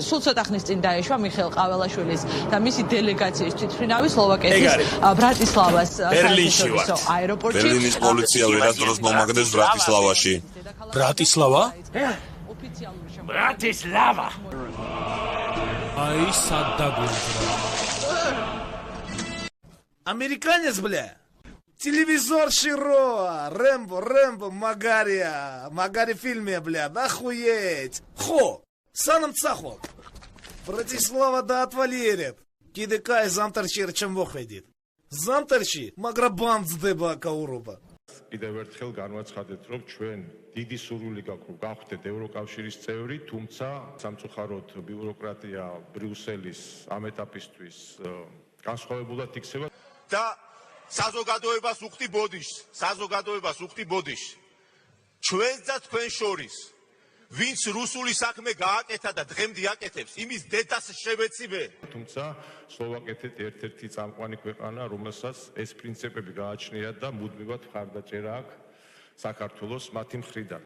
სულ ცოტა ხნის წინ დაეშვა მიხეილ ყაველაშვილის და მისი დელეგაციის თვითმფრინავი სლოვაკეთის ბრატისლავას საერთაშორისო აეროპორტში. ბერლინის პოლიცია ვერასდროს მომაგდეს ბრატისლავაში. ბრატისლავა? Bratislava. Ай, сад дагуздра. Американец, бля. Телевизор Широ, Рэмбо, Магария. Магари в фильме, бля, охуеть. Хо, санам цахол. Братислава да отвалерит. Кидекай замтарчи рчем вохведит. Замтарчи, маграбан сдеба кауруба. კიდევ ერთხელ განვაცხადეთ, რომ ჩვენ დიდი სურვილი გაქვს, რომ გავხდეთ ევროკავშირის წევრი, თუმცა სამწუხაროდ ბიუროკრატია ბრიუსელის ამ ეტაპისთვის განსხვავებულად იქცევა და საზოგადოებას უხდი ბოდიშს. ჩვენს და თქვენ შორის, ვინც რუსული საქმე გააკეთა და დღემდე აკეთებს, იმის დედას შევეცივე. თუმცა სლოვაკეთი ერთ-ერთი წამყვანი ქვეყანა, რომელსაც ეს პრინციპები გააჩნია და მუდმივად მხარდაჭერა აქვს საქართველოს მათი მხრიდან.